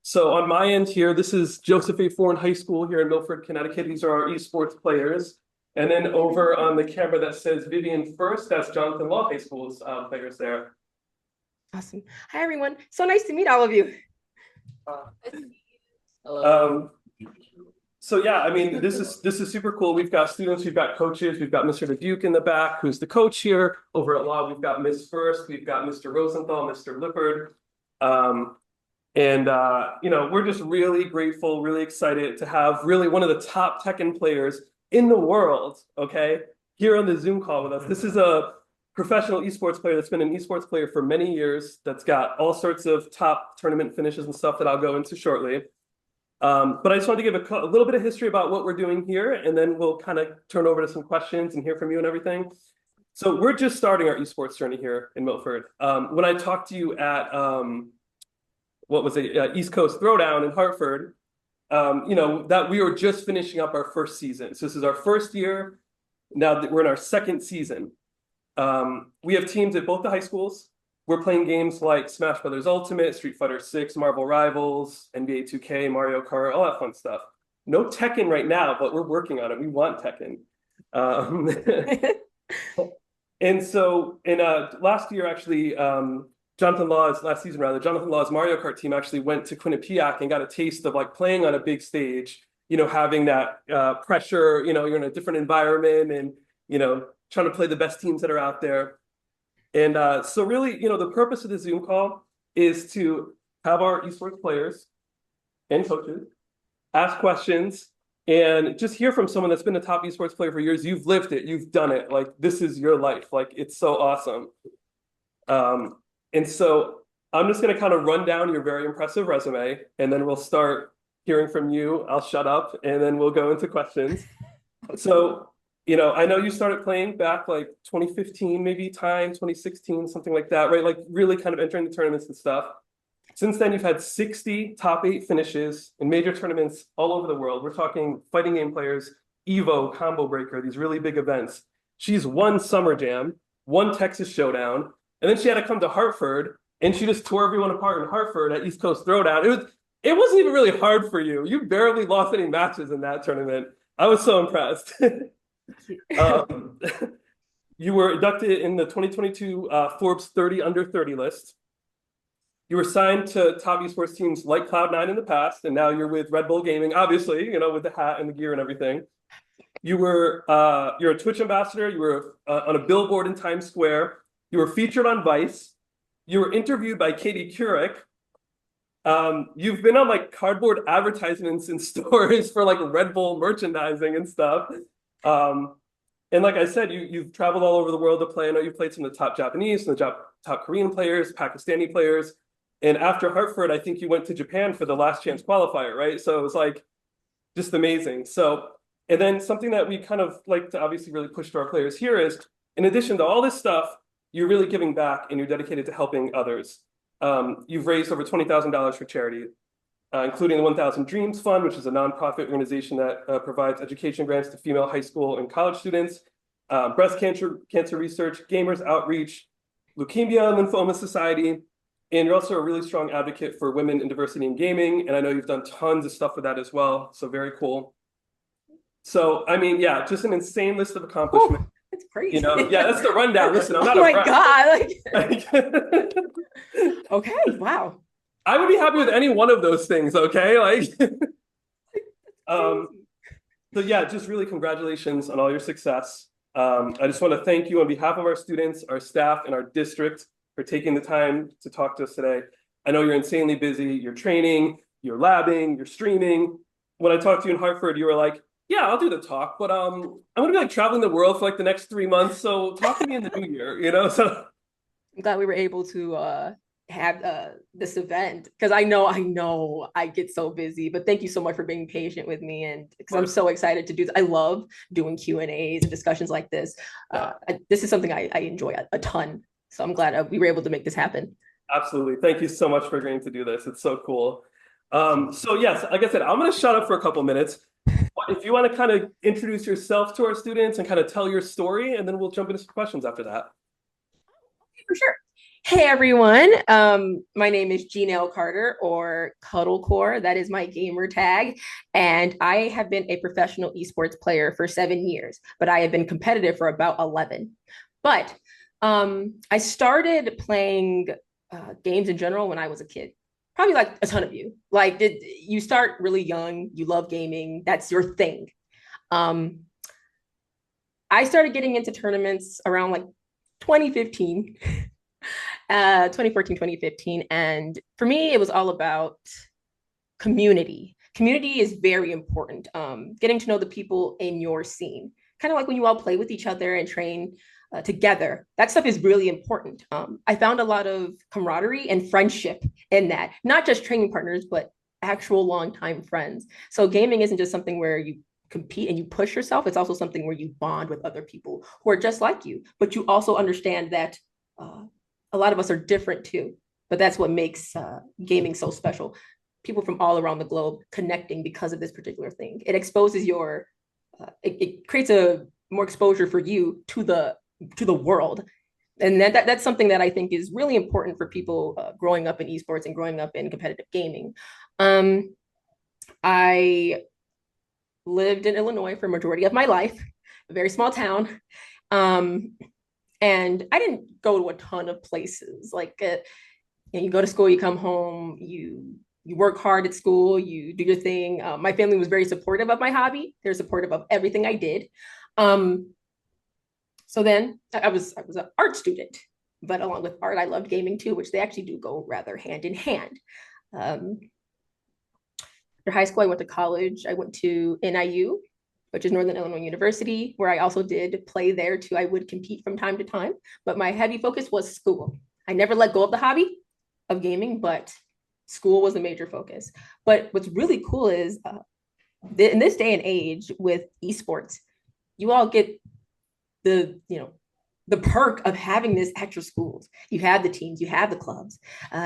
So on my end here, this is Joseph A. Foreign High School here in Milford, Connecticut. These are our esports players. And then over on the camera that says Vivian First, that's Jonathan Law High School's players there. Awesome. Hi, everyone. So nice to meet all of you. Hello. So yeah, I mean, this is super cool. We've got students, we've got coaches, we've got Mr. Duke in the back, who's the coach here. Over at Law, we've got Miss First, we've got Mr. Rosenthal, Mr. Lippard. You know, we're just really grateful, really excited to have really one of the top Tekken players in the world, okay, here on the Zoom call with us. This is a professional esports player that's been an esports player for many years, that's got all sorts of top tournament finishes and stuff that I'll go into shortly. But I just wanted to give a little bit of history about what we're doing here, and then we'll kind of turn over to some questions and hear from you and everything. So we're just starting our esports journey here in Milford. When I talked to you at, what was it, East Coast Throwdown in Hartford, you know, that we were just finishing up our first season. So this is our first year. Now that we're in our second season. We have teams at both the high schools. We're playing games like Smash Brothers Ultimate, Street Fighter 6, Marvel Rivals, NBA 2K, Mario Kart, all that fun stuff. No Tekken right now, but we're working on it. We want Tekken. And so in last year, actually, last season rather, Jonathan Law's Mario Kart team actually went to Quinnipiac and got a taste of like playing on a big stage, you know, having that pressure, you know, you're in a different environment and, you know, trying to play the best teams that are out there. And so really, you know, the purpose of the Zoom call is to have our esports players and coaches ask questions and just hear from someone that's been a top esports player for years. You've lived it, you've done it. Like, this is your life. Like, it's so awesome. And so I'm just going to kind of run down your very impressive resume, and then we'll start hearing from you. I'll shut up, and then we'll go into questions. So, you know, I know you started playing back like 2015, maybe 2016, something like that, right? Like really kind of entering the tournaments and stuff. Since then, you've had 60 top 8 finishes in major tournaments all over the world. We're talking fighting game players, Evo, Combo Breaker, these really big events. She's won Summer Jam, won Texas Showdown, and then she had to come to Hartford, and she just tore everyone apart in Hartford at East Coast Throwdown. It wasn't even really hard for you. You barely lost any matches in that tournament. I was so impressed. You were inducted in the 2022 Forbes 30 under 30 list. You were signed to top esports teams like Cloud9 in the past, and now you're with Red Bull Gaming, obviously, you know, with the hat and the gear and everything. You're a Twitch ambassador. You were on a billboard in Times Square. You were featured on Vice. You were interviewed by Katie Couric. You've been on like cardboard advertisements in stores for like Red Bull merchandising and stuff. And like I said, you've traveled all over the world to play. I know you've played some of the top Japanese, some of the top Korean players, Pakistani players. And after Hartford, I think you went to Japan for the Last Chance Qualifier, right? So it was like just amazing. So, and then something that we kind of like to obviously really push to our players here is, in addition to all this stuff, you're really giving back and you're dedicated to helping others. You've raised over $20,000 for charity, including the 1000 Dreams Fund, which is a nonprofit organization that provides education grants to female high school and college students, breast cancer research, gamers outreach, Leukemia and Lymphoma Society, and you're also a really strong advocate for women in diversity in gaming, and I know you've done tons of stuff with that as well, so very cool. So, I mean, yeah, just an insane list of accomplishments. Oh, that's crazy. You know, yeah, that's the rundown. Listen, I'm not oh my impressed. God. Okay, wow. I would be happy with any one of those things, okay? Like, so yeah, just really congratulations on all your success. I just want to thank you on behalf of our students, our staff, and our district for taking the time to talk to us today. I know you're insanely busy. You're training, you're labbing, you're streaming. When I talked to you in Hartford, you were like, yeah, I'll do the talk, but I'm going to be like traveling the world for like the next 3 months. So talk to me in the new year, you know? So I'm glad we were able to have this event, because I know I get so busy, but thank you so much for being patient with me, and because I'm so excited to do this. I love doing Q&As and discussions like this. This is something I enjoy a ton, so I'm glad we were able to make this happen. Absolutely. Thank you so much for agreeing to do this. It's so cool. So yes, like I said, I'm going to shut up for a couple minutes. If you want to kind of introduce yourself to our students and kind of tell your story, and then we'll jump into some questions after that. For sure. Hey everyone, my name is Jeannail Carter or Cuddlecore. That is my gamer tag. And I have been a professional esports player for 7 years, but I have been competitive for about 11. But I started playing games in general when I was a kid, probably like a ton of you. You start really young, you love gaming, that's your thing. Um, I started getting into tournaments around like 2015. 2014, 2015. And for me, it was all about community. Community is very important. Getting to know the people in your scene, kind of like when you all play with each other and train together. That stuff is really important. I found a lot of camaraderie and friendship in that, not just training partners, but actual longtime friends. So gaming isn't just something where you compete and you push yourself. It's also something where you bond with other people who are just like you, but you also understand that a lot of us are different too. But that's what makes gaming so special. People from all around the globe connecting because of this particular thing. It exposes it creates a more exposure for you to the world. And that's something that I think is really important for people growing up in esports and growing up in competitive gaming. I lived in Illinois for a majority of my life, a very small town. And I didn't go to a ton of places. You go to school, you come home, you work hard at school, you do your thing. My family was very supportive of my hobby. They're supportive of everything I did. So then I was an art student, but along with art, I loved gaming too, which they actually do go rather hand in hand. After high school, I went to college. I went to NIU, which is Northern Illinois University, where I also did play there too. I would compete from time to time, but my heavy focus was school. I never let go of the hobby of gaming, but school was a major focus. But what's really cool is in this day and age with esports, you all get the perk of having this at your schools. You have the teams, you have the clubs,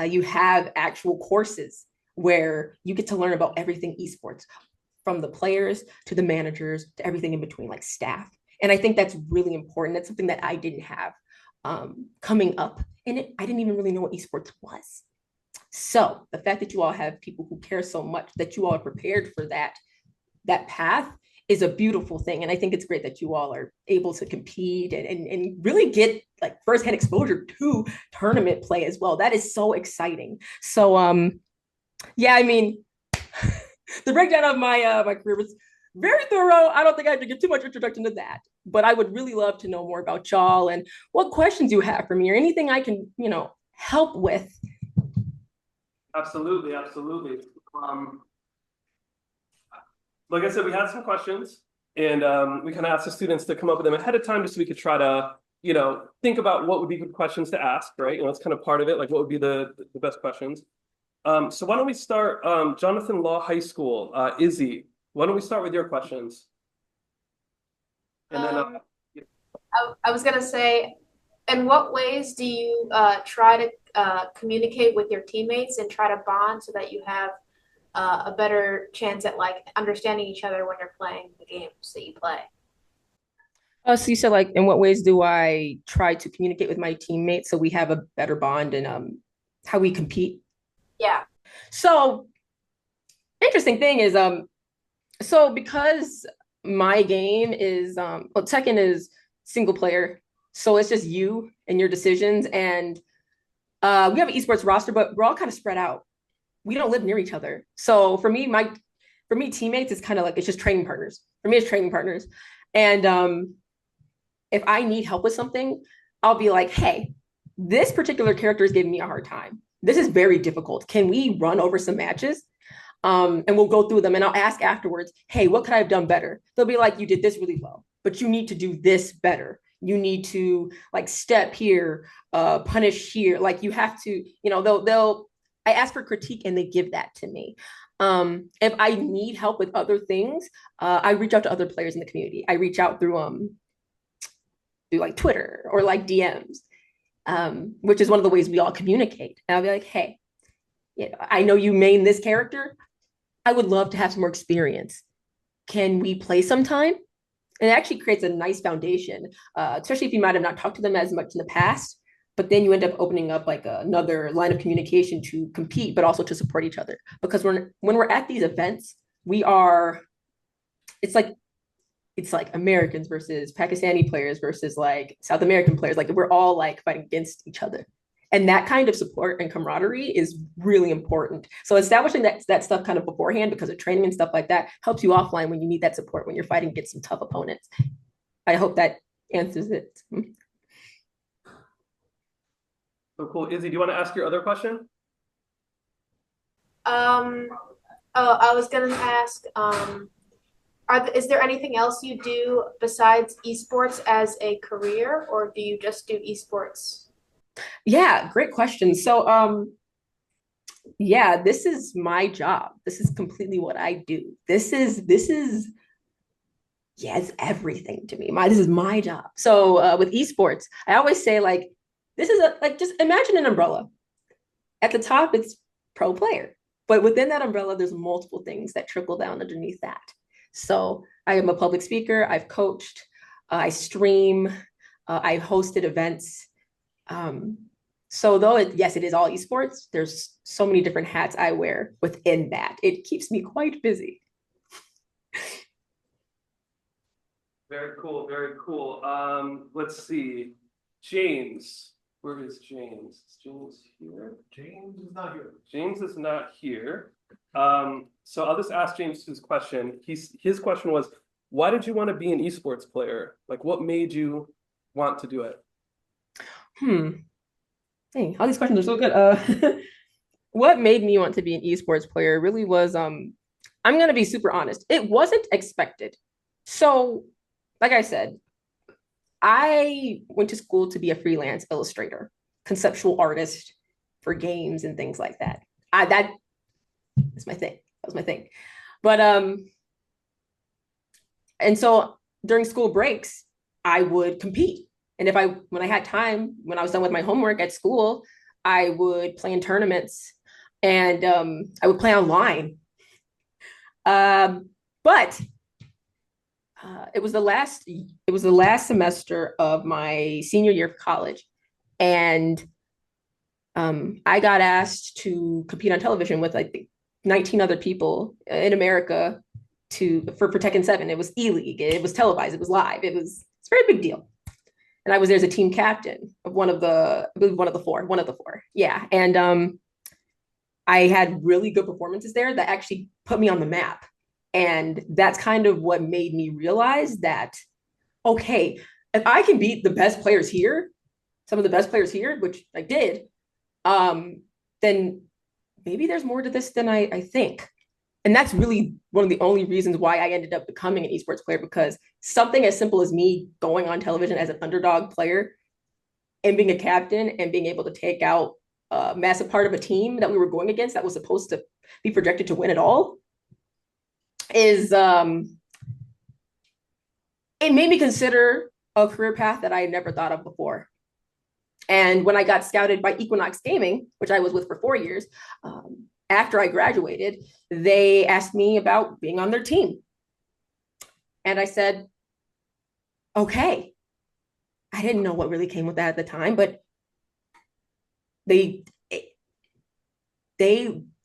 you have actual courses where you get to learn about everything esports, from the players to the managers to everything in between, like staff. And I think that's really important. That's something that I didn't have coming up. And I didn't even really know what esports was. So the fact that you all have people who care so much that you all are prepared for that path is a beautiful thing. And I think it's great that you all are able to compete and really get like firsthand exposure to tournament play as well. That is so exciting. So yeah, I mean, the breakdown of my career was very thorough. I don't think I have to give too much introduction to that, but I would really love to know more about y'all and what questions you have for me or anything I can, help with. Absolutely. Like I said, we had some questions, and we kind of asked the students to come up with them ahead of time just so we could try to, think about what would be good questions to ask, right? It's kind of part of it, like what would be the best questions. So why don't we start, Jonathan Law High School, Izzy, why don't we start with your questions? And then I was gonna say, in what ways do you try to communicate with your teammates and try to bond so that you have a better chance at like understanding each other when you're playing the games that you play? So you said like, in what ways do I try to communicate with my teammates so we have a better bond and how we compete? Yeah. So interesting thing is, so because my game is, Tekken is single player, so it's just you and your decisions. And we have an esports roster, but we're all kind of spread out. We don't live near each other. So for me, teammates is kind of like, it's just training partners. For me, it's training partners. And if I need help with something, I'll be like, hey, this particular character is giving me a hard time. This is very difficult. Can we run over some matches? And we'll go through them and I'll ask afterwards, hey, what could I have done better? They'll be like, you did this really well, but you need to do this better. You need to like step here, punish here. Like you have to, I ask for critique and they give that to me. If I need help with other things, I reach out to other players in the community. I reach out through like Twitter or like DMs, which is one of the ways we all communicate. And I'll be like, hey, I know you main this character. I would love to have some more experience. Can we play sometime? And it actually creates a nice foundation, especially if you might have not talked to them as much in the past. but then you end up opening up like another line of communication to compete, but also to support each other. Because when we're at these events, it's like Americans versus Pakistani players versus like South American players. Like we're all like fighting against each other. And that kind of support and camaraderie is really important. So establishing that stuff kind of beforehand because of training and stuff like that helps you offline when you need that support when you're fighting against some tough opponents. I hope that answers it. So cool. Izzy, do you want to ask your other question? I was gonna ask, is there anything else you do besides esports as a career, or do you just do esports? Yeah, great question. So yeah, this is my job. This is completely what I do. This is yeah, it's everything to me. This is my job. So with esports, I always say like this is like just imagine an umbrella. At the top, it's pro player, but within that umbrella, there's multiple things that trickle down underneath that. So I am a public speaker. I've coached. I stream. I've hosted events. So though yes, it is all esports, there's so many different hats I wear within that. It keeps me quite busy. Very cool, very cool. Let's see. James. Where is James? Is James here? James is not here. James is not here. So I'll just ask James his question. His question was, why did you want to be an esports player? Like what made you want to do it? Dang, all these questions are so good. What made me want to be an esports player really was I'm gonna be super honest. It wasn't expected. So, like I said, I went to school to be a freelance illustrator, conceptual artist for games and things like that. That's my thing. That was my thing. But and so during school breaks, I would compete. And when I had time, when I was done with my homework at school, I would play in tournaments and I would play online. But it was the last semester of my senior year of college, and I got asked to compete on television with I think 19 other people in America for Tekken 7. It was E-League. It was televised. It was live. It's a very big deal. And I was there as a team captain of one of the four. Yeah, and I had really good performances there that actually put me on the map. And that's kind of what made me realize that, okay, if I can beat the best players here, some of the best players here, which I did, then maybe there's more to this than I think. And that's really one of the only reasons why I ended up becoming an esports player, because something as simple as me going on television as an underdog player and being a captain and being able to take out a massive part of a team that we were going against that was supposed to be projected to win it all is it made me consider a career path that I never thought of before. And when I got scouted by Equinox Gaming, which I was with for 4 years, after I graduated, they asked me about being on their team. And I said, okay. I didn't know what really came with that at the time, but they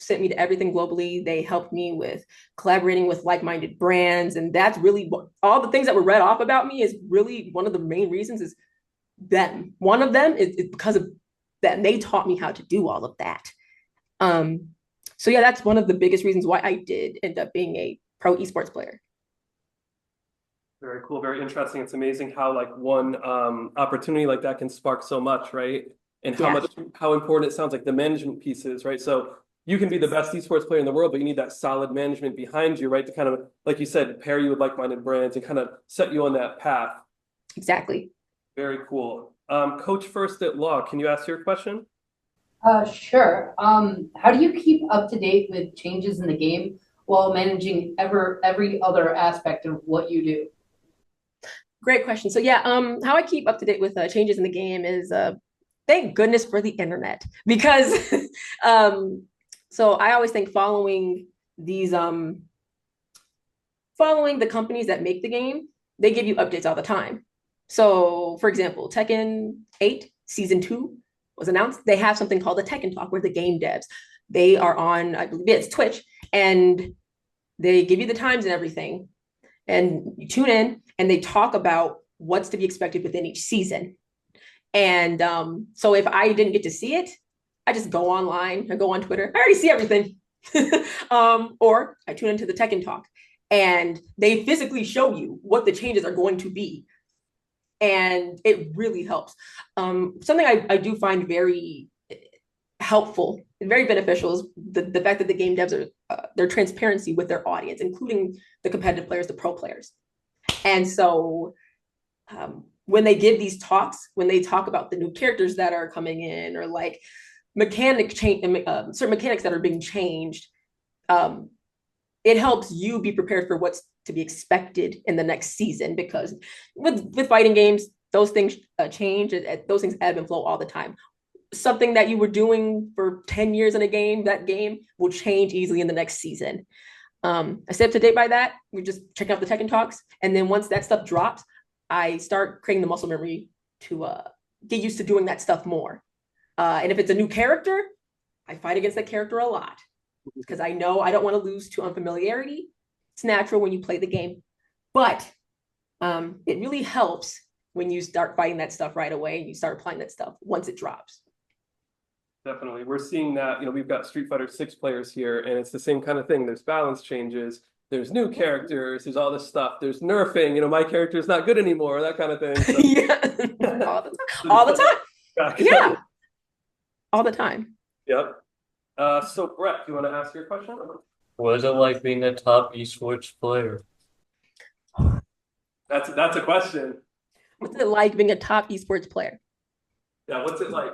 sent me to everything globally. They helped me with collaborating with like-minded brands. And that's really all the things that were read off about me is really one of the main reasons is them. One of them is because of them. They taught me how to do all of that. So yeah, that's one of the biggest reasons why I did end up being a pro esports player. Very cool, very interesting. It's amazing how like one opportunity like that can spark so much, right? And how important it sounds like the management pieces, right? So you can be the best esports player in the world, but you need that solid management behind you, right? To kind of, like you said, pair you with like-minded brands and kind of set you on that path. Exactly. Very cool. Coach First at Law, can you ask your question? Sure. How do you keep up to date with changes in the game while managing every other aspect of what you do? Great question. So yeah, how I keep up to date with changes in the game is thank goodness for the internet, because so I always think following the companies that make the game, they give you updates all the time. So for example, Tekken 8 season 2 was announced, they have something called the Tekken Talk, where the game devs, they are on, I believe it's Twitch, and they give you the times and everything, and you tune in and they talk about what's to be expected within each season. And so if I didn't get to see it, I just go online, I go on Twitter, I already see everything. Or I tune into the Tekken Talk, and they physically show you what the changes are going to be. And it really helps. Something I do find very helpful and very beneficial is the fact that the game devs are their transparency with their audience, including the competitive players, the pro players. And so when they give these talks, when they talk about the new characters that are coming in, or like certain mechanics that are being changed, it helps you be prepared for what's to be expected in the next season, because with fighting games, those things change, those things ebb and flow all the time. Something that you were doing for 10 years in a game, that game will change easily in the next season. I stay up to date by that. We just check out the Tekken Talks, and then once that stuff drops, I start creating the muscle memory to get used to doing that stuff more. And if it's a new character, I fight against that character a lot, because I know I don't want to lose to unfamiliarity. It's natural when you play the game, but it really helps when you start fighting that stuff right away and you start applying that stuff once it drops. Definitely. We're seeing that, we've got Street Fighter 6 players here, and it's the same kind of thing. There's balance changes, there's new characters, there's all this stuff, there's nerfing, my character's not good anymore, that kind of thing. So. Yeah. All the time. Yeah. All the time. Yep. So Brett, do you want to ask your question? What is it like being a top esports player? That's a question. What's it like being a top esports player? Yeah, what's it like?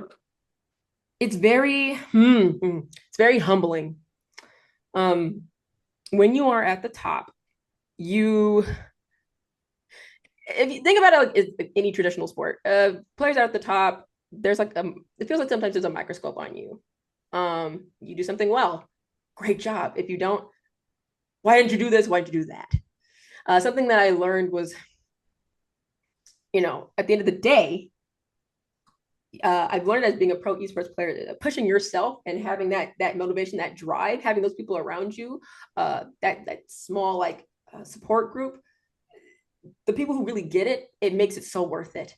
It's very humbling. When you are at the top, if you think about it like any traditional sport, players are at the top, there's like it feels like sometimes there's a microscope on you. You do something well, great job. If you don't, why didn't you do this? Why didn't you do that? Something that I learned was, at the end of the day, I've learned as being a pro esports player, pushing yourself and having that motivation, that drive, having those people around you, that small support group, the people who really get it, it makes it so worth it.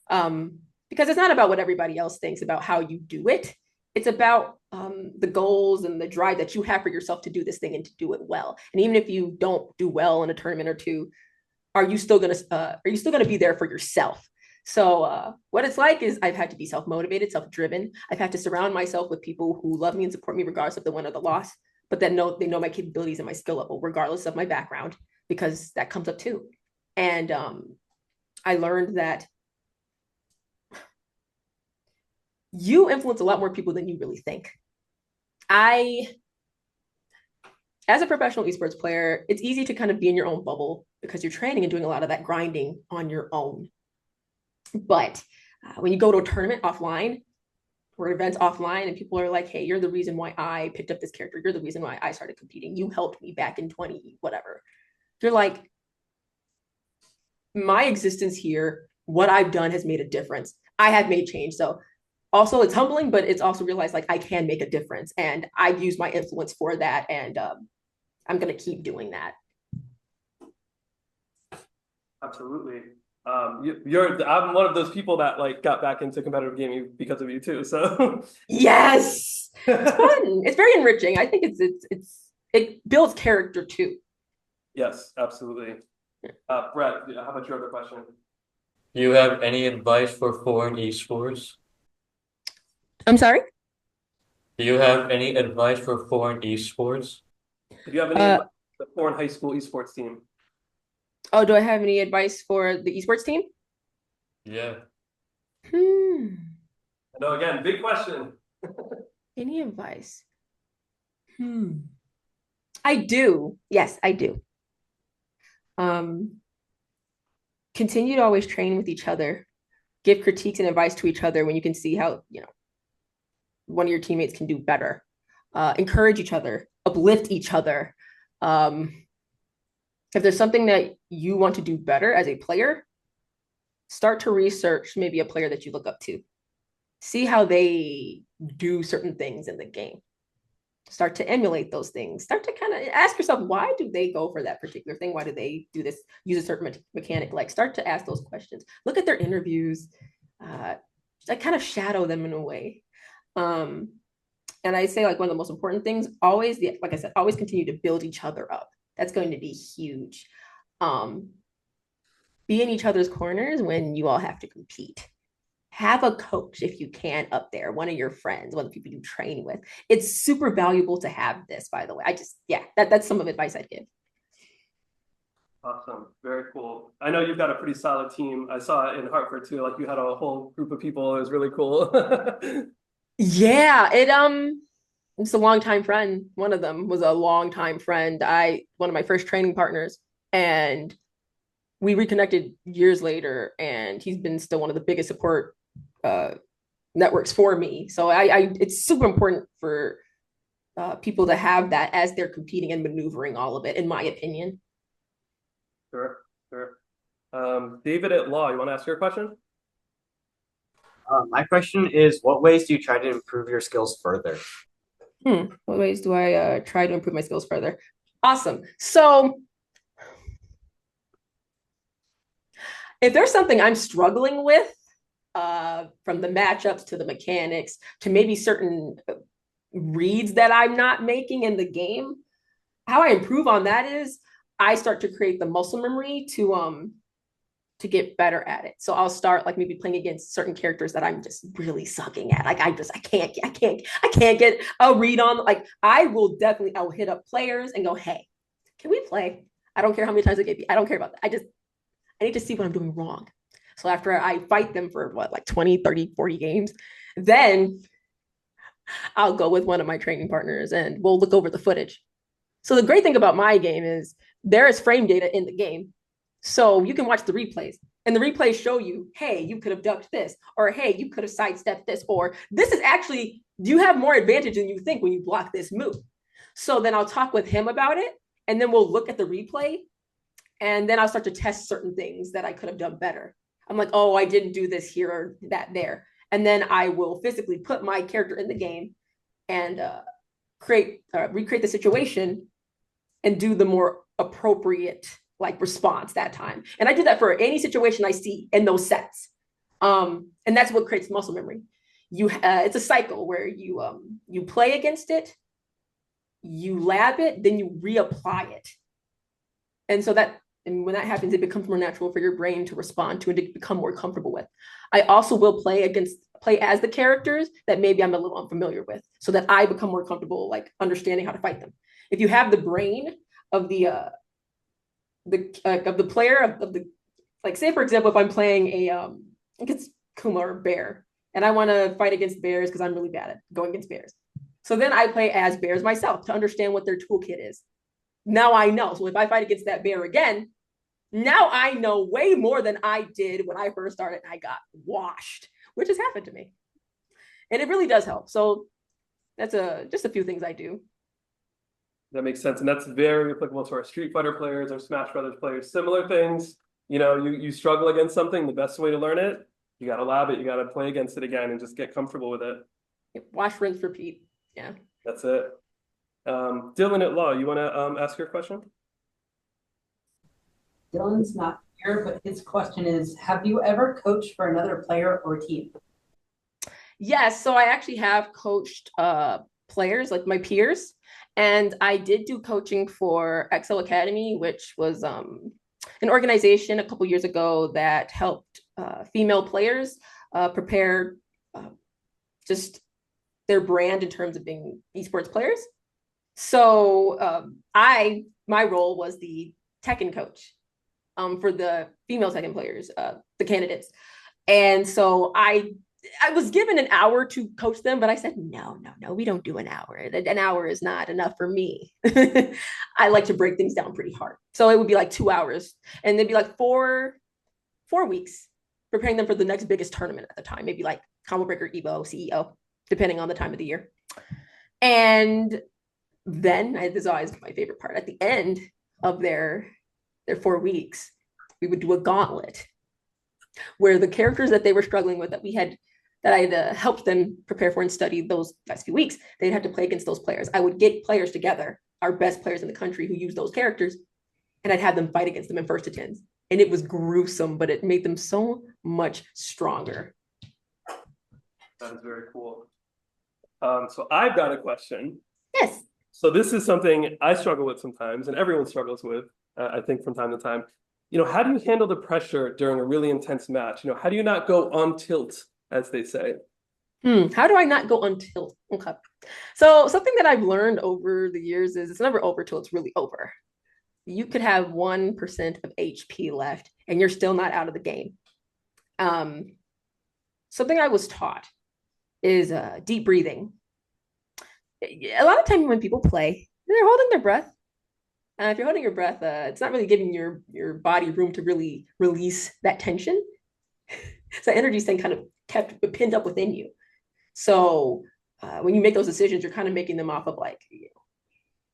Because it's not about what everybody else thinks about how you do it. It's about the goals and the drive that you have for yourself to do this thing and to do it well. And even if you don't do well in a tournament or two, are you still gonna be there for yourself? So what it's like is I've had to be self-motivated, self-driven. I've had to surround myself with people who love me and support me regardless of the win or the loss, but that they know my capabilities and my skill level regardless of my background, because that comes up too. And I learned that you influence a lot more people than you really think. As a professional esports player, it's easy to kind of be in your own bubble because you're training and doing a lot of that grinding on your own. But when you go to a tournament offline or events offline and people are like, hey, you're the reason why I picked up this character. You're the reason why I started competing. You helped me back in 20, whatever. You're like, my existence here, what I've done has made a difference. I have made change. So also it's humbling, but it's also realized I can make a difference, and I've used my influence for that. And I'm going to keep doing that. Absolutely. I'm one of those people that got back into competitive gaming because of you too. So yes, it's fun. It's very enriching. I think it builds character too. Yes, absolutely. Brett, how about your other question? Do you have any advice for foreign esports? I'm sorry? Do you have any advice for foreign esports? Do you have any advice for the foreign high school esports team? Oh, do I have any advice for the esports team? Yeah. No, again, big question. Any advice? I do. Yes, I do. Continue to always train with each other. Give critiques and advice to each other when you can see how, one of your teammates can do better. Encourage each other. Uplift each other. If there's something that you want to do better as a player, start to research maybe a player that you look up to. see how they do certain things in the game. Start to emulate those things. Start to kind of ask yourself, why do they go for that particular thing? Why do they do this, use a certain mechanic? Like, start to ask those questions. Look at their interviews. I kind of shadow them in a way. And I say, like, one of the most important things, always, like I said, always continue to build each other up. That's going to be huge. Be in each other's corners when you all have to compete. Have a coach if you can up there, one of your friends, one of the people you train with. It's super valuable to have this, by the way. That's some of advice I'd give. Awesome. Very cool. I know you've got a pretty solid team. I saw it in Hartford too. Like, you had a whole group of people. It was really cool. Yeah, it's a longtime friend. One of them was a longtime friend. One of my first training partners, and we reconnected years later, and he's been still one of the biggest support networks for me. So it's super important for people to have that as they're competing and maneuvering all of it, in my opinion. Sure. David at Law, you want to ask your question? My question is, what ways do you try to improve your skills further? What ways do I try to improve my skills further? Awesome. So if there's something I'm struggling with, from the matchups to the mechanics to maybe certain reads that I'm not making in the game, how I improve on that is I start to create the muscle memory to get better at it. So I'll start, like, maybe playing against certain characters that I'm just really sucking at. Like, I can't get a read on. Like, I will hit up players and go, hey, can we play? I don't care how many times I get beat. I don't care about that. I need to see what I'm doing wrong. So after I fight them for 20, 30, 40 games, then I'll go with one of my training partners and we'll look over the footage. So the great thing about my game is there is frame data in the game. So you can watch the replays, and the replays show you, hey, you could have ducked this, or hey, you could have sidestepped this, or this is actually, you have more advantage than you think when you block this move. So then I'll talk with him about it, and then we'll look at the replay, and then I'll start to test certain things that I could have done better. I'm like, oh, I didn't do this here or that there. And then I will physically put my character in the game and recreate the situation and do the more appropriate response that time. And I do that for any situation I see in those sets. And that's what creates muscle memory. It's a cycle where you play against it, you lab it, then you reapply it. And when that happens, it becomes more natural for your brain to respond to and to become more comfortable with. I also will play as the characters that maybe I'm a little unfamiliar with, so that I become more comfortable understanding how to fight them. If you have the brain of the player say, for example, if I'm playing against Kuma or Bear, and I want to fight against bears because I'm really bad at going against bears. So then I play as bears myself to understand what their toolkit is. Now I know. So if I fight against that bear again, now I know way more than I did when I first started and I got washed, which has happened to me. And it really does help. So that's just a few things I do. That makes sense. And that's very applicable to our Street Fighter players, our Smash Brothers players, similar things. You struggle against something, the best way to learn it, you got to lab it, you got to play against it again and just get comfortable with it. Wash, rinse, repeat. Yeah. That's it. Dylan at Law, you want to ask your question? Dylan's not here, but his question is, have you ever coached for another player or team? Yes, so I actually have coached players, like my peers, and I did do coaching for Excel Academy, which was an organization a couple years ago that helped female players prepare just their brand in terms of being esports players. So my role was the Tekken coach for the female Tekken players, the candidates. And so I was given an hour to coach them, but I said, no, we don't do an hour. An hour is not enough for me. I like to break things down pretty hard. So it would be 2 hours, and they'd be 4 weeks preparing them for the next biggest tournament at the time, maybe Combo Breaker, Evo, CEO, depending on the time of the year. And then, this is always my favorite part, at the end of their 4 weeks, we would do a gauntlet where the characters that they were struggling with, that we had that I'd helped them prepare for and study those last few weeks, they'd have to play against those players. I would get players together, our best players in the country who use those characters, and I'd have them fight against them in first to tens. And it was gruesome, but it made them so much stronger. That is very cool. So I've got a question. Yes. So this is something I struggle with sometimes, and everyone struggles with, I think, from time to time. How do you handle the pressure during a really intense match? How do you not go on tilt, as they say? How do I not go on tilt? Okay. So something that I've learned over the years is it's never over till it's really over. You could have 1% of HP left and you're still not out of the game. Something I was taught is deep breathing. A lot of times when people play, they're holding their breath. If you're holding your breath, it's not really giving your body room to really release that tension. So energy is then kind of kept pinned up within you. So when you make those decisions, you're kind of making them off of like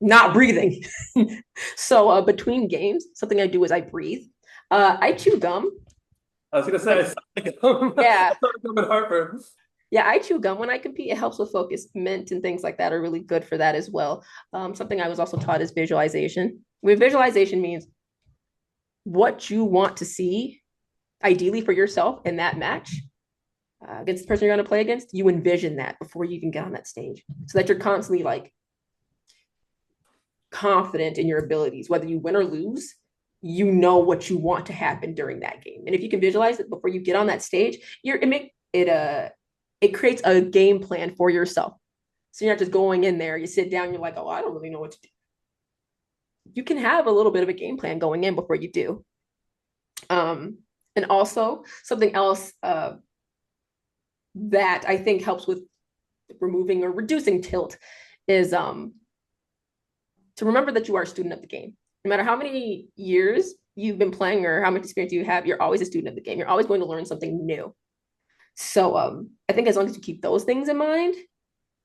not breathing. So between games, something I do is I breathe. I chew gum. I was gonna say, I saw gum. Yeah. I saw gum in Hartford. Yeah, I chew gum when I compete. It helps with focus. Mint and things like that are really good for that as well. Something I was also taught is visualization. With visualization means what you want to see, ideally for yourself in that match against the person you're going to play against. You envision that before you even get on that stage, so that you're constantly like confident in your abilities, whether you win or lose. You know what you want to happen during that game, and if you can visualize it before you get on that stage, it creates a game plan for yourself. So you're not just going in there, you sit down, you're like, oh, I don't really know what to do. You can have a little bit of a game plan going in before you do. And also something else that I think helps with removing or reducing tilt is to remember that you are a student of the game. No matter how many years you've been playing or how much experience you have, you're always a student of the game. You're always going to learn something new. So I think as long as you keep those things in mind,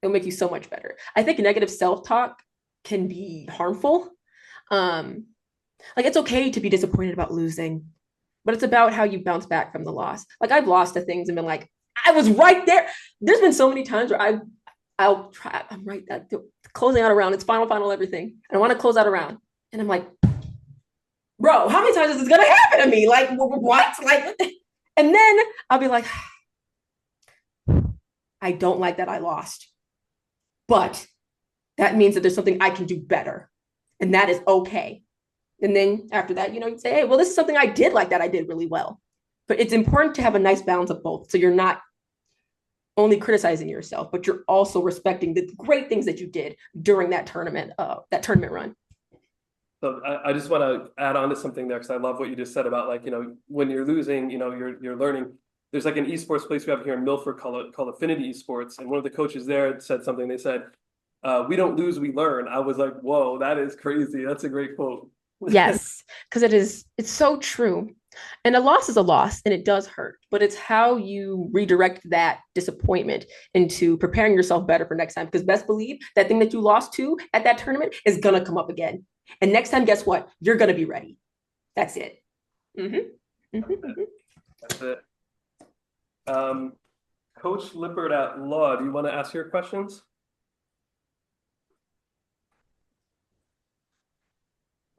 it'll make you so much better. I think negative self-talk can be harmful. Like it's okay to be disappointed about losing, but it's about how you bounce back from the loss. Like I've lost to things and been like, I was right there. There's been so many times where I'll try, I'm right at closing out a round. It's final everything. And I want to close out a round. And I'm like, bro, how many times is this going to happen to me? Like, what? Like, and then I'll be like, I don't like that I lost, but that means that there's something I can do better. And that is okay. And then after that, you'd say, hey, well, this is something I did like that I did really well. But it's important to have a nice balance of both. So you're not only criticizing yourself, but you're also respecting the great things that you did during that tournament run. So I just want to add on to something there, because I love what you just said about like, when you're losing, you're learning. There's like an esports place we have here in Milford called Affinity Esports. And one of the coaches there said something. They said, we don't lose, we learn. I was like, whoa, that is crazy. That's a great quote. Yes, because it's so true. And a loss is a loss and it does hurt, but it's how you redirect that disappointment into preparing yourself better for next time. Because best believe that thing that you lost to at that tournament is going to come up again. And next time, guess what? You're going to be ready. That's it. Mm-hmm. That's it. Coach Lippert at Law, do you want to ask your questions?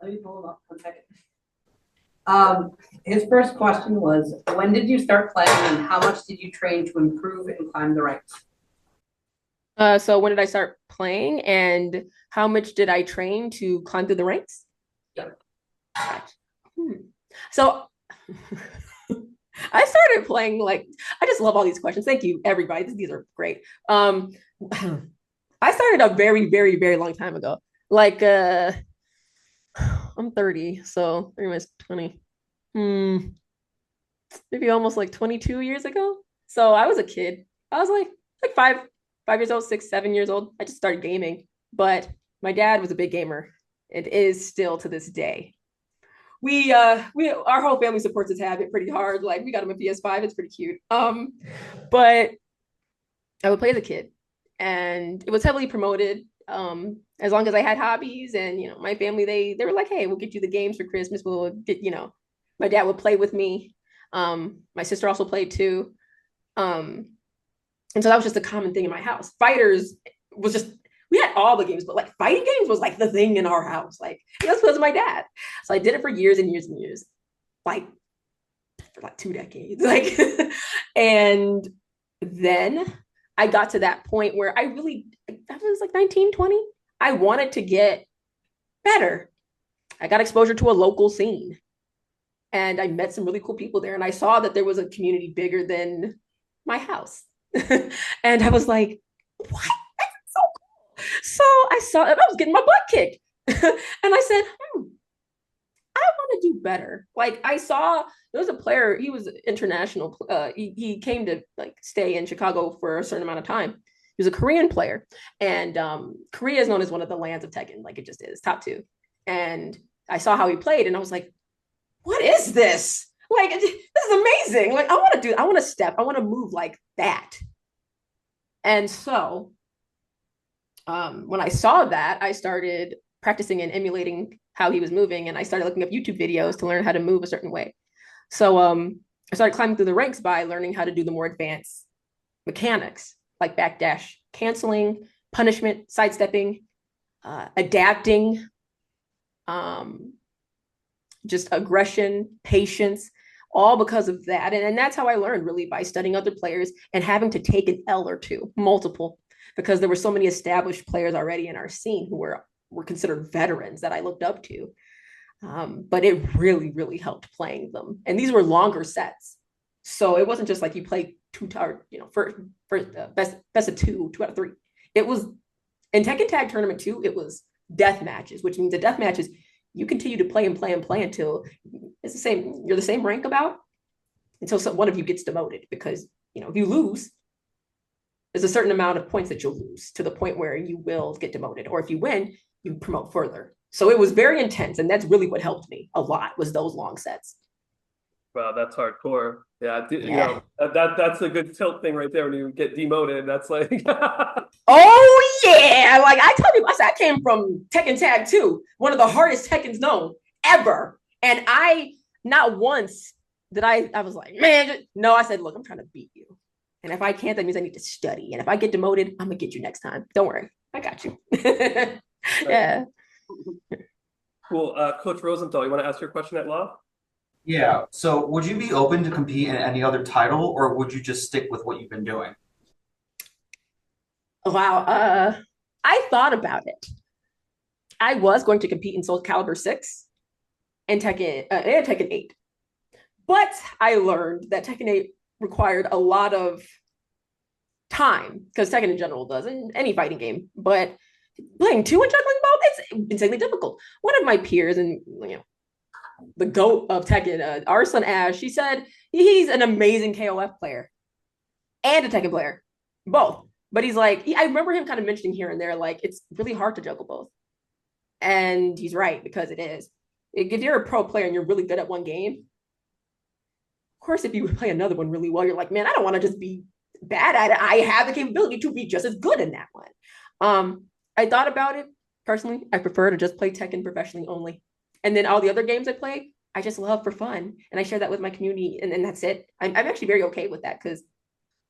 Let me pull it up 1 second. His first question was, when did you start playing and how much did you train to improve and climb the ranks? So when did I start playing and how much did I train to climb through the ranks? Yep. So I started playing I just love all these questions. Thank you, everybody. These are great. I started a very, very, very long time ago. I'm 30, so pretty much 20. Maybe almost 22 years ago. So I was a kid. I was like 5 years old, 6, 7 years old. I just started gaming. But my dad was a big gamer. It is still to this day. Our whole family supports his habit pretty hard. We got him a PS5. It's pretty cute. But I would play as a kid, and it was heavily promoted. As long as I had hobbies, and my family, they were like, hey, we'll get you the games for Christmas. We'll get, my dad would play with me. My sister also played too. And so that was just a common thing in my house. Fighters was just, we had all the games, but like fighting games was like the thing in our house. Like that's because of my dad. So I did it for years and years and years, like for like 2 decades. Like, and then I got to that point where I was like 19, 20. I wanted to get better. I got exposure to a local scene and I met some really cool people there. And I saw that there was a community bigger than my house. And I was like, what? That's so cool. So I was getting my butt kicked. And I said, I want to do better. Like I saw there was a player, he was international. He came to like stay in Chicago for a certain amount of time. He was a Korean player. And Korea is known as one of the lands of Tekken. Like it just is, top 2. And I saw how he played and I was like, what is this? Like, this is amazing. Like, I want to move like that. And so when I saw that, I started practicing and emulating how he was moving. And I started looking up YouTube videos to learn how to move a certain way. So I started climbing through the ranks by learning how to do the more advanced mechanics, like backdash, canceling, punishment, sidestepping, adapting, just aggression, patience, all because of that. And that's how I learned, really, by studying other players and having to take an L or two, multiple, because there were so many established players already in our scene who were considered veterans that I looked up to. But it really, really helped playing them. And these were longer sets. So it wasn't just like you play for best of 2 out of 3. It was, in Tekken Tag Tournament 2, it was death matches, which means the death matches, you continue to play and play and play until you're the same rank about, until one of you gets demoted, because if you lose, there's a certain amount of points that you'll lose to the point where you will get demoted, or if you win, you promote further. So it was very intense, and that's really what helped me a lot, was those long sets. Wow, that's hardcore. Yeah, that's a good tilt thing right there when you get demoted. That's like oh yeah, like I told you, I said I came from Tekken Tag 2, one of the hardest Tekkens known ever, and I not once did I was like, man, no, I said, look, I'm trying to beat you, and if I can't, that means I need to study, and if I get demoted, I'm gonna get you next time. Don't worry, I got you. Yeah. Cool. Coach Rosenthal, you want to ask your question at law? Yeah. So would you be open to compete in any other title, or would you just stick with what you've been doing? Wow. I thought about it. I was going to compete in Soul Calibur 6 and Tekken 8. But I learned that Tekken 8 required a lot of time, because Tekken in general does, in any fighting game. But playing 2 and juggling both, it's insanely difficult. One of my peers, and the GOAT of Tekken, Arslan Ash, she said he's an amazing KOF player and a Tekken player, both. But he's like, I remember him kind of mentioning here and there, like, it's really hard to juggle both. And he's right, because it is. If you're a pro player and you're really good at one game, of course, if you play another one really well, you're like, man, I don't want to just be bad at it. I have the capability to be just as good in that one. I thought about it. Personally, I prefer to just play Tekken professionally only. And then all the other games I play, I just love for fun. And I share that with my community, and that's it. I'm actually very okay with that, because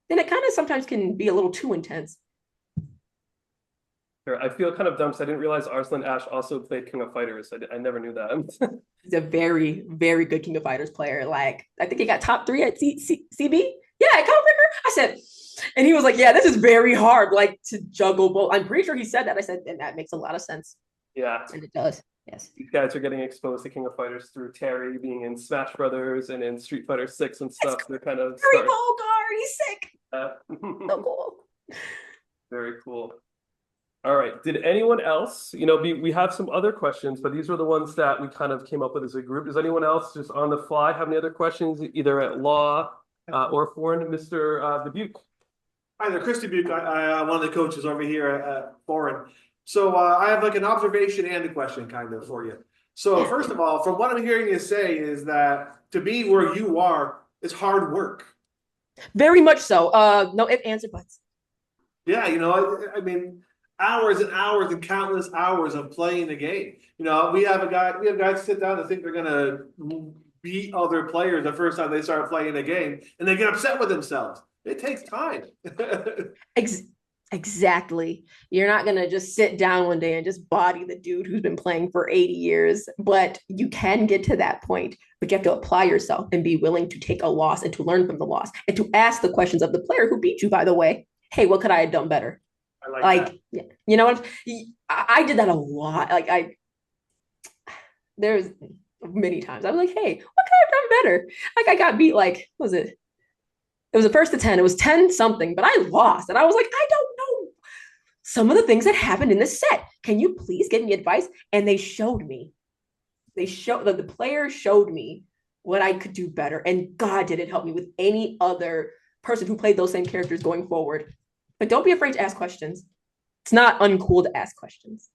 then it kind of sometimes can be a little too intense. Sure. I feel kind of dumb because I didn't realize Arslan Ash also played King of Fighters. I never knew that. He's a very, very good King of Fighters player. Like, I think he got top 3 at CB. Yeah, at Codebreaker. I said, and he was like, yeah, this is very hard, like, to juggle both. I'm pretty sure he said that. I said, and that makes a lot of sense. Yeah. And it does. Yes. These guys are getting exposed to King of Fighters through Terry being in Smash Brothers and in Street Fighter 6 and stuff. They're kind of Terry Bogard, he's sick. So cool. Very cool. All right. Did anyone else, we have some other questions, but these were the ones that we kind of came up with as a group. Does anyone else just on the fly have any other questions, either at law or foreign? Mr. Dubuque. Hi there, Chris Dubuque. I'm one of the coaches over here at Foreign. So I have like an observation and a question kind of for you. So first of all, from what I'm hearing you say is that to be where you are is hard work. Very much so. No ifs, ands, or buts. Yeah, I mean, hours and hours and countless hours of playing the game. We have guys sit down and think they're gonna beat other players the first time they start playing a game, and they get upset with themselves. It takes time. Exactly. You're not going to just sit down one day and just body the dude who's been playing for 80 years, but you can get to that point, but you have to apply yourself and be willing to take a loss and to learn from the loss and to ask the questions of the player who beat you, by the way. Hey, what could I have done better? I like Like, you know what? I did that a lot. Like there's many times I was like, hey, what could I have done better? Like I got beat, like, what was it? It was the first to 10. It was 10 something, but I lost. And I was like, I don't know some of the things that happened in this set. Can you please give me advice? And they showed me. The player showed me what I could do better. And God, did it help me with any other person who played those same characters going forward. But don't be afraid to ask questions. It's not uncool to ask questions.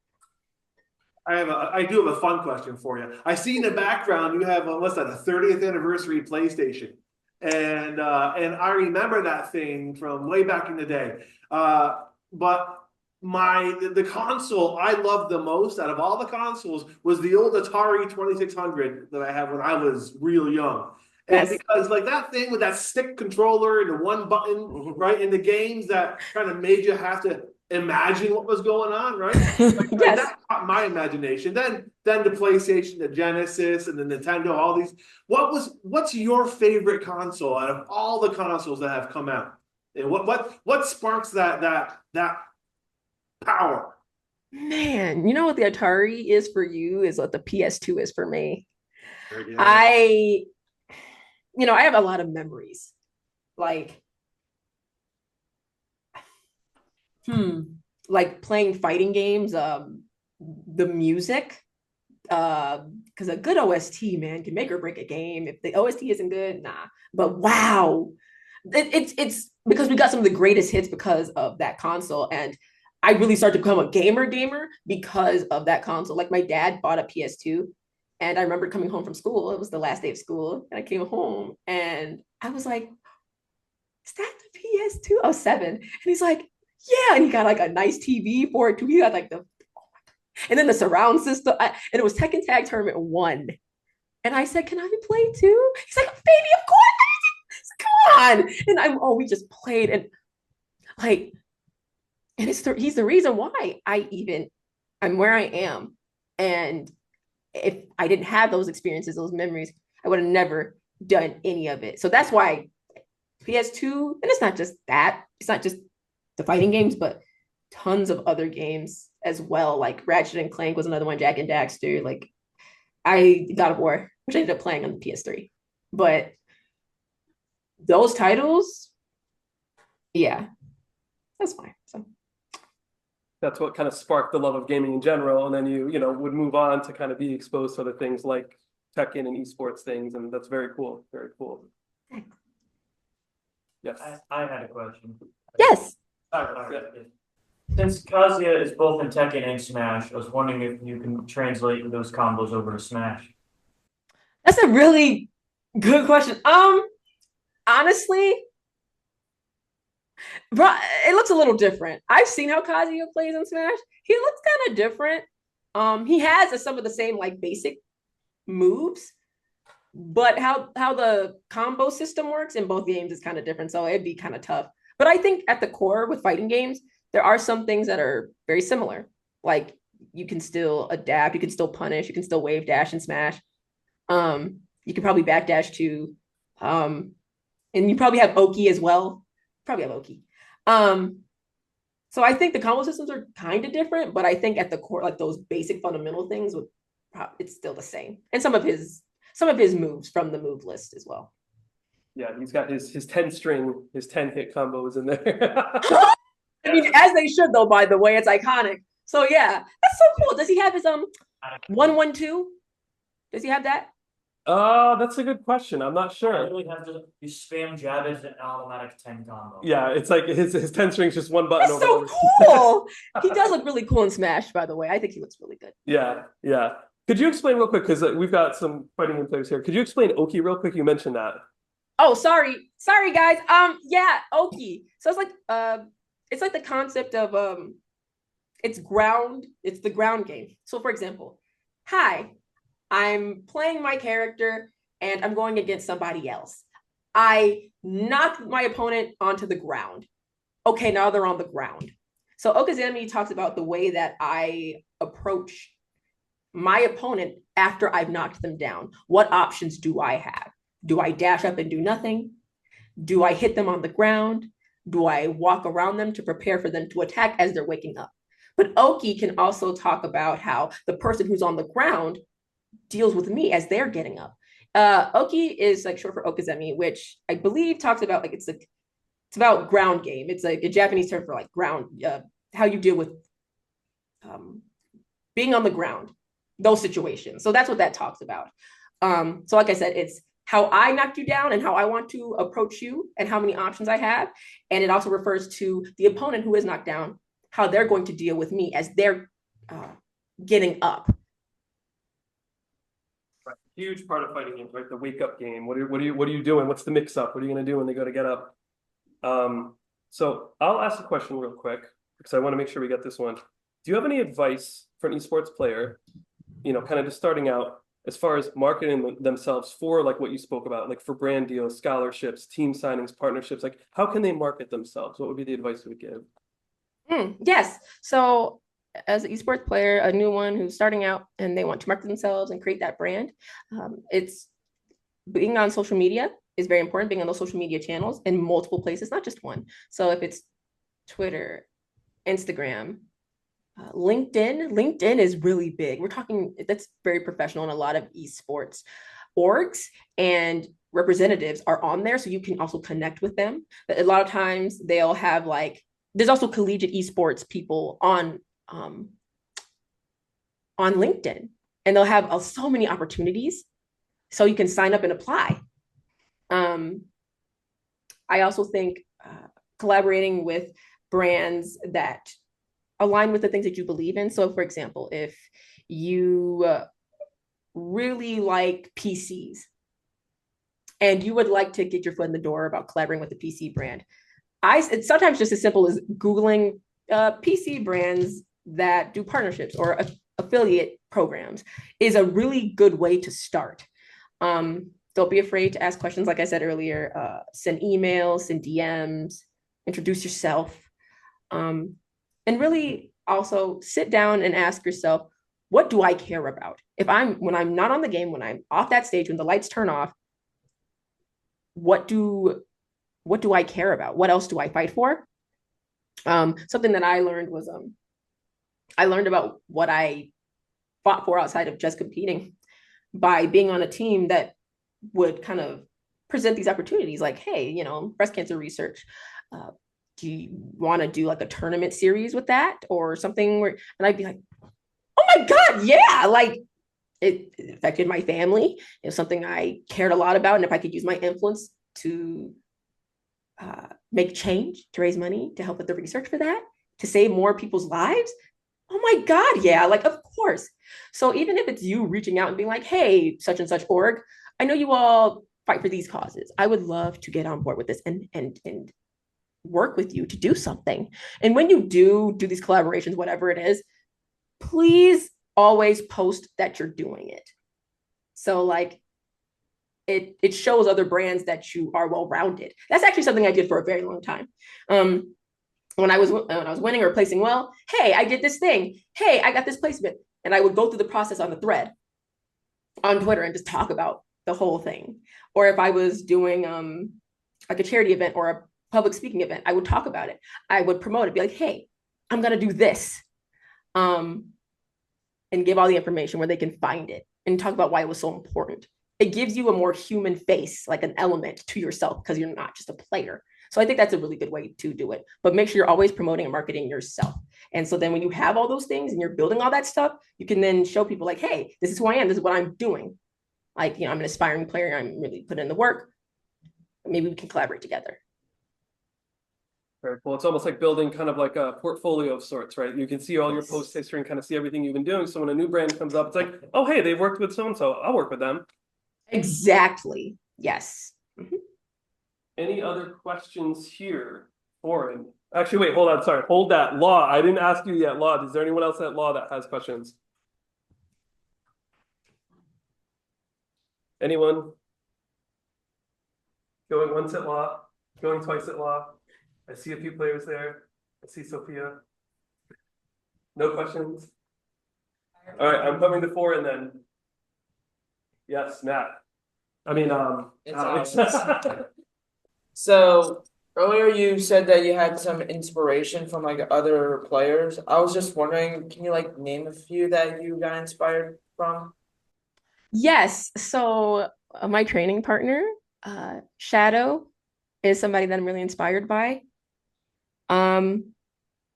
I do have a fun question for you. I see in the background you have what's that, a 30th anniversary PlayStation, and I remember that thing from way back in the day. But the console I loved the most out of all the consoles was the old Atari 2600 that I had when I was real young. And Yes. because like that thing with that stick controller and the one button, right, in the games that kind of made you have to imagine what was going on, right? Like Yes. that caught my imagination. Then the PlayStation, the Genesis, and the Nintendo, all these. What's your favorite console out of all the consoles that have come out? And what sparks that power? Man, you know what the Atari is for you is what the PS2 is for me. Very good. I have a lot of memories. Like, like playing fighting games, the music, because a good OST, man, can make or break a game. If the OST isn't good, nah. But wow, it's because we got some of the greatest hits because of that console, and I really started to become a gamer because of that console. Like my dad bought a PS2, and I remember coming home from school. It was the last day of school, and I came home, and I was like, "Is that the PS2?" I was 7, and he's like, "Yeah," and he got like a nice TV for it too. He got like and then the surround system, and it was Tekken Tag Tournament 1. And I said, "Can I play too?" He's like, "Baby, of course." Come on. And we just played, and like, and he's the reason why I'm where I am. And if I didn't have those experiences, those memories, I would have never done any of it. So that's why PS2, and it's not just that, it's not just the fighting games, but tons of other games as well. Like Ratchet and Clank was another one, Jack and Daxter, like God of War, which I ended up playing on the PS3. But those titles, yeah, that's fine. So That's what kind of sparked the love of gaming in general, and then you would move on to kind of be exposed to other things like Tekken and esports things, and that's very cool. Very cool. Yes. I had a question. yes. Since Kazuya is both in Tekken and Smash, I was wondering if you can translate those combos over to Smash. That's a really good question. Honestly, bro, it looks a little different. I've seen how Kazuya plays in Smash. He looks kind of different. He has some of the same like basic moves, but how the combo system works in both games is kind of different. So it'd be kind of tough. But I think at the core with fighting games, there are some things that are very similar. Like you can still adapt, you can still punish, you can still wave dash and smash. You can probably backdash too. And you probably have Oki as well. Probably have Oki. So I think the combo systems are kind of different, but I think at the core, like those basic fundamental things it's still the same. And some of his moves from the move list as well. Yeah, he's got his 10-string, his 10-hit combos in there. I mean, as they should though, by the way, it's iconic. So yeah, that's so cool. Does he have his 1-1-2? Does he have that? That's a good question. I'm not sure. Really have to you spam jab as an automatic 10 combo. Yeah, it's like his 10 strings just one button. That's so cool. He does look really cool in Smash, by the way. I think he looks really good. Yeah. Could you explain real quick, because we've got some fighting game players here. Could you explain Oki real quick? You mentioned that. Oh, sorry guys. Yeah, Oki. So it's like the concept of it's the ground game. So for example, hi, I'm playing my character and I'm going against somebody else. I knocked my opponent onto the ground. Okay, now they're on the ground. So Okazemi talks about the way that I approach my opponent after I've knocked them down. What options do I have? Do I dash up and do nothing? Do I hit them on the ground? Do I walk around them to prepare for them to attack as they're waking up? But Oki can also talk about how the person who's on the ground deals with me as they're getting up. Oki is like short for Okazemi, which I believe talks about like it's about ground game. It's like a Japanese term for like ground, how you deal with being on the ground, those situations. So that's what that talks about. So like I said, it's how I knocked you down and how I want to approach you and how many options I have. And it also refers to the opponent who is knocked down, how they're going to deal with me as they're getting up. Right. Huge part of fighting games, right? The wake up game. What are you doing? What's the mix up? What are you going to do when they go to get up? So I'll ask a question real quick because I want to make sure we get this one. Do you have any advice for an esports player, kind of just starting out, as far as marketing themselves for like what you spoke about, like for brand deals, scholarships, team signings, partnerships, like how can they market themselves? What would be the advice you would give? Yes. So as an esports player, a new one who's starting out and they want to market themselves and create that brand, it's being on social media is very important, being on those social media channels in multiple places, not just one. So if it's Twitter, Instagram, LinkedIn is really big. We're talking, that's very professional, and a lot of esports orgs and representatives are on there. So you can also connect with them. But a lot of times they'll have like, there's also collegiate esports people on LinkedIn, and they'll have so many opportunities. So you can sign up and apply. I also think collaborating with brands that align with the things that you believe in. So for example, if you really like PCs and you would like to get your foot in the door about collaborating with a PC brand, it's sometimes just as simple as Googling PC brands that do partnerships or affiliate programs is a really good way to start. Don't be afraid to ask questions. Like I said earlier, send emails, send DMs, introduce yourself. And really also sit down and ask yourself, what do I care about? When I'm not on the game, when I'm off that stage, when the lights turn off, what do I care about? What else do I fight for? Something that I learned was, I learned about what I fought for outside of just competing by being on a team that would kind of present these opportunities like, hey, breast cancer research, do you want to do like a tournament series with that or something and I'd be like, oh my God, yeah, like it affected my family. It was something I cared a lot about. And if I could use my influence to make change, to raise money, to help with the research for that, to save more people's lives, oh my God, yeah, like of course. So even if it's you reaching out and being like, hey, such and such org, I know you all fight for these causes. I would love to get on board with this and work with you to do something. And when you do these collaborations, whatever it is, please always post that you're doing it. So like it shows other brands that you are well-rounded. That's actually something I did for a very long time. When I was winning or placing well, hey, I did this thing. Hey, I got this placement. And I would go through the process on the thread on Twitter and just talk about the whole thing. Or if I was doing like a charity event or a public speaking event, I would talk about it. I would promote it, be like, hey, I'm going to do this. And give all the information where they can find it and talk about why it was so important. It gives you a more human face, like an element to yourself, because you're not just a player. So I think that's a really good way to do it. But make sure you're always promoting and marketing yourself. And so then when you have all those things and you're building all that stuff, you can then show people like, hey, this is who I am. This is what I'm doing. Like, I'm an aspiring player. I'm really putting in the work. Maybe we can collaborate together. Very cool. It's almost like building kind of like a portfolio of sorts, right? You can see all your post history and kind of see everything you've been doing. So when a new brand comes up, it's like, oh, hey, they've worked with so-and-so. I'll work with them. Exactly. Yes. Mm-hmm. Any other questions here? Oren? Actually, wait, hold on. Sorry. Hold that. Law. I didn't ask you yet. Law. Is there anyone else at Law that has questions? Anyone? Going once at law, going twice at law. I see a few players there. I see Sophia. No questions? All right, I'm coming to 4 and then. Yes, Matt. I mean, Alex. So earlier you said that you had some inspiration from like other players. I was just wondering, can you like name a few that you got inspired from? Yes. So my training partner, Shadow, is somebody that I'm really inspired by.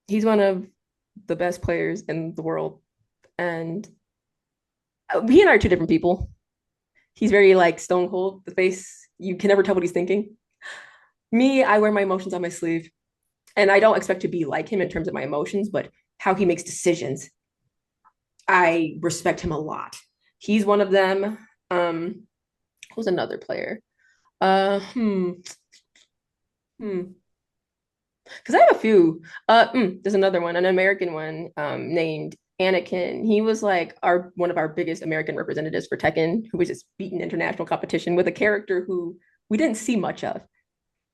He's one of the best players in the world, and he and I are two different people. He's very like stone cold, the face, you can never tell what he's thinking. Me, I wear my emotions on my sleeve, and I don't expect to be like him in terms of my emotions, but how he makes decisions, I respect him a lot. He's one of them. Who's another player? Because I have a few. There's another one, an American one, named Anakin. He was like one of our biggest American representatives for Tekken, who was just beaten international competition with a character who we didn't see much of.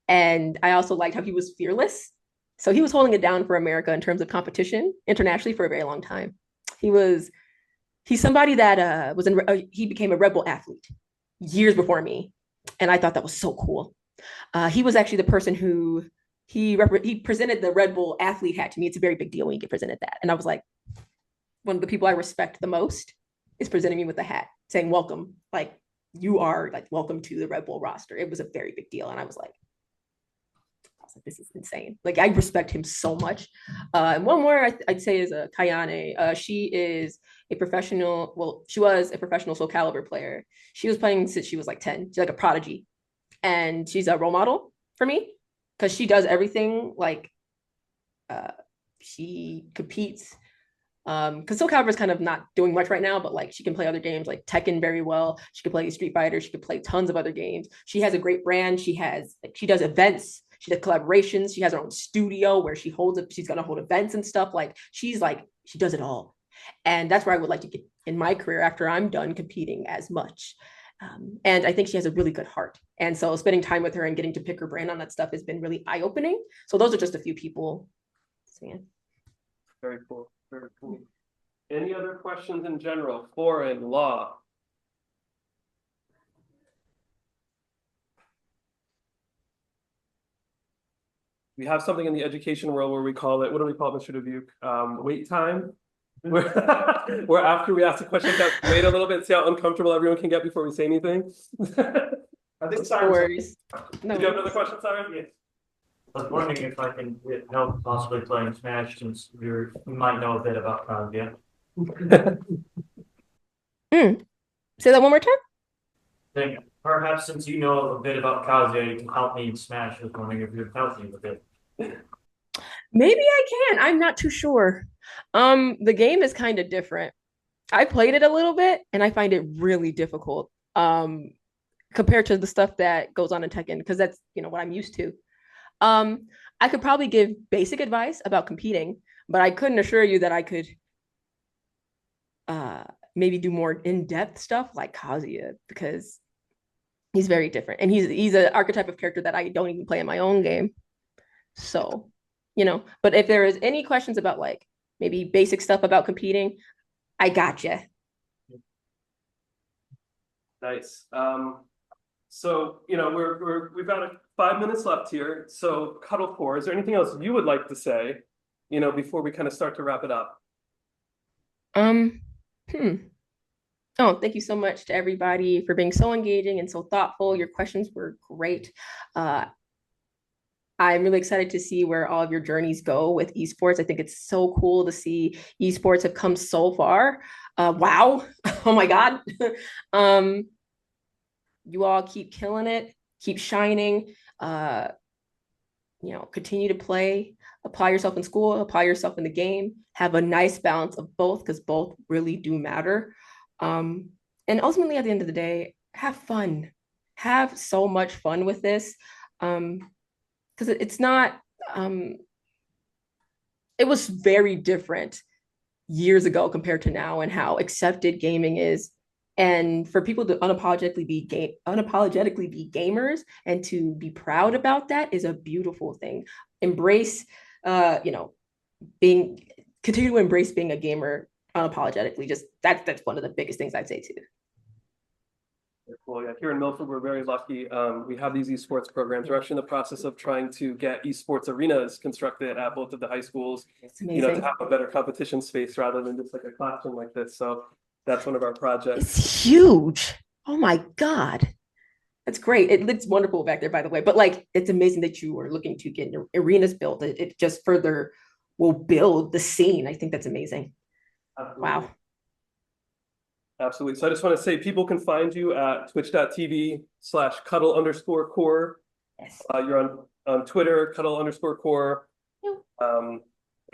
And I also liked how he was fearless. So he was holding it down for America in terms of competition internationally for a very long time. He's somebody that he became a Red Bull athlete years before me. And I thought that was so cool. He was actually the person who he presented the Red Bull athlete hat to me. It's a very big deal when you get presented that. And I was like, one of the people I respect the most is presenting me with the hat saying, welcome, like you are like, welcome to the Red Bull roster. It was a very big deal. And I was like, this is insane. Like I respect him so much. And one more I'd say is Kayane. She is a professional. Well, she was a professional Soul Calibur player. She was playing since she was like 10. She's like a prodigy, and she's a role model for me because she does everything. Like she competes. Because Soul Calibur is kind of not doing much right now, but like she can play other games like Tekken very well. She can play Street Fighter. She can play tons of other games. She has a great brand. She does events. She does collaborations. She has her own studio where she's gonna hold events and stuff. Like she does it all. And that's where I would like to get in my career after I'm done competing as much. And I think she has a really good heart. And so spending time with her and getting to pick her brain on that stuff has been really eye-opening. So those are just a few people. So, yeah. Very cool. Very cool. Any other questions in general? Foreign law. We have something in the education world where we call it, what do we call it, Mr. Dubuque? Wait time. Where after we ask a question, wait a little bit, see how uncomfortable everyone can get before we say anything. I think No worries. Did you have another question, Siren? Yes. I was wondering if I can get help possibly playing Smash since you might know a bit about Kaguya. Say that one more time. Think perhaps since you know a bit about Kaguya, you can help me in Smash. I was wondering if you'd help me with it. Maybe I can. I'm not too sure. The game is kind of different. I played it a little bit and I find it really difficult compared to the stuff that goes on in Tekken, because that's what I'm used to. I could probably give basic advice about competing, but I couldn't assure you that I could maybe do more in-depth stuff like Kazuya, because he's very different. And he's an archetype of character that I don't even play in my own game. So, but if there is any questions about like maybe basic stuff about competing, I gotcha. Nice. So, we've got 5 minutes left here. So Cuddle 4, is there anything else you would like to say, before we kind of start to wrap it up? Oh, thank you so much to everybody for being so engaging and so thoughtful. Your questions were great. I'm really excited to see where all of your journeys go with esports. I think it's so cool to see esports have come so far. Wow. Oh my God. You all keep killing it, keep shining, continue to play, apply yourself in school, apply yourself in the game, have a nice balance of both, because both really do matter. And ultimately at the end of the day, have fun, have so much fun with this. Because it's not, it was very different years ago compared to now, and how accepted gaming is And for people to unapologetically be gamers and to be proud about that is a beautiful thing. Embrace, continue to embrace being a gamer unapologetically. Just that's one of the biggest things I'd say too. Well, yeah, here in Milford, we're very lucky. We have these esports programs. We're actually in the process of trying to get esports arenas constructed at both of the high schools, It's amazing. to have a better competition space rather than just like a classroom like this. So that's one of our projects. It's huge. Oh my God. That's great. It looks wonderful back there, by the way. But like, it's amazing that you are looking to get arenas built. It just further will build the scene. I think that's amazing. Absolutely. Wow. Absolutely. So I just want to say people can find you at twitch.tv/cuddle_core. Yes. You're on Twitter, cuddle_core.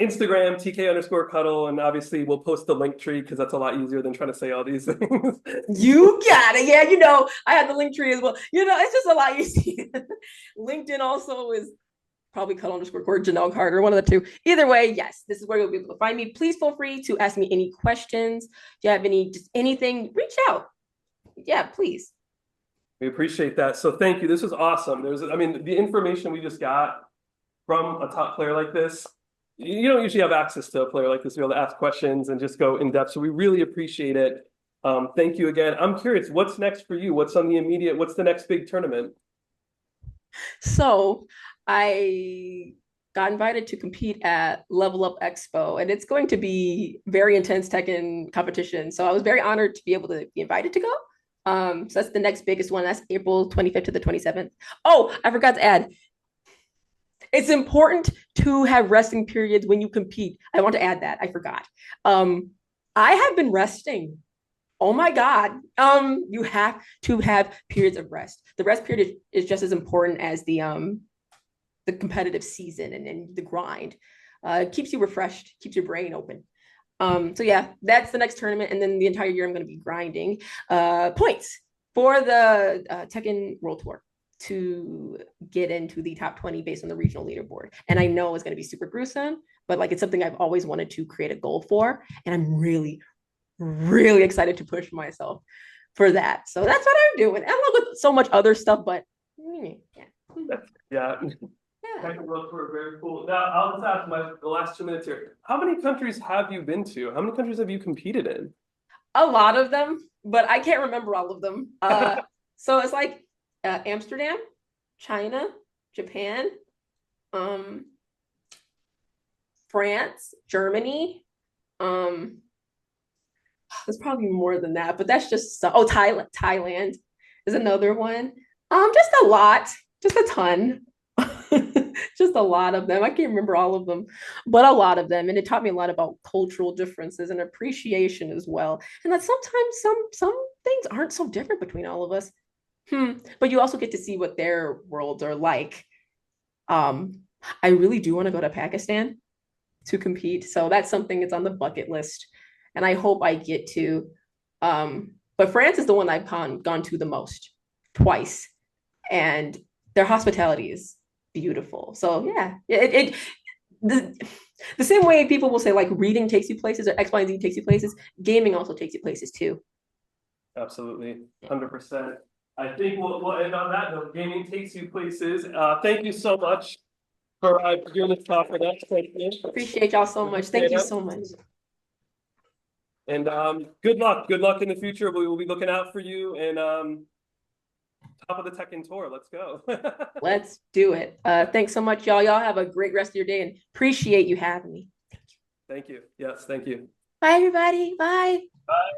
Instagram, TK_cuddle. And obviously we'll post the link tree because that's a lot easier than trying to say all these things. You got it. Yeah, I had the link tree as well. It's just a lot easier. LinkedIn also is probably cuddle_core, Jeannail Carter, one of the two. Either way, yes, this is where you'll be able to find me. Please feel free to ask me any questions. If you have anything, reach out. Yeah, please. We appreciate that. So thank you. This was awesome. The information we just got from a top player like this, you don't usually have access to a player like this to be able to ask questions and just go in depth. So we really appreciate it. Thank you again. I'm curious, what's next for you? What's the next big tournament? So I got invited to compete at Level Up Expo, and it's going to be very intense Tekken competition. So I was very honored to be able to be invited to go. So that's the next biggest one. That's April 25th to the 27th. Oh, I forgot to add, it's important to have resting periods when you compete. I want to add that. I forgot. I have been resting. Oh my God. You have to have periods of rest. The rest period is just as important as the competitive season and the grind. It keeps you refreshed, keeps your brain open. So yeah, that's the next tournament. And then the entire year I'm going to be grinding points for the Tekken World Tour to get into the top 20 based on the regional leaderboard. And I know it's going to be super gruesome, but like it's something I've always wanted to create a goal for. And I'm really, really excited to push myself for that. So that's what I'm doing, along with so much other stuff, but yeah. Tekken World Tour, very cool. Now, I'll just ask the last 2 minutes here. How many countries have you been to? How many countries have you competed in? A lot of them, but I can't remember all of them. So it's like Amsterdam, China, Japan, France, Germany. There's probably more than that, but that's just Thailand is another one. Just a lot, just a ton. Just a lot of them. I can't remember all of them, but a lot of them. And it taught me a lot about cultural differences and appreciation as well. And that sometimes some things aren't so different between all of us. But you also get to see what their worlds are like. I really do want to go to Pakistan to compete. So that's something that's on the bucket list. And I hope I get to. But France is the one I've gone to the most, twice. And their hospitality is beautiful. So yeah, the same way people will say like reading takes you places or X, Y, and Z takes you places, gaming also takes you places too. Absolutely, 100%. I think we'll end on that note. Gaming takes you places. Thank you so much for doing this talk with us. Thank you. Appreciate y'all so much. Thank you so much. And good luck. Good luck in the future. We will be looking out for you. And top of the Tekken Tour. Let's go. Let's do it. Thanks so much, y'all. Y'all have a great rest of your day and appreciate you having me. Thank you. Yes, thank you. Bye, everybody. Bye. Bye.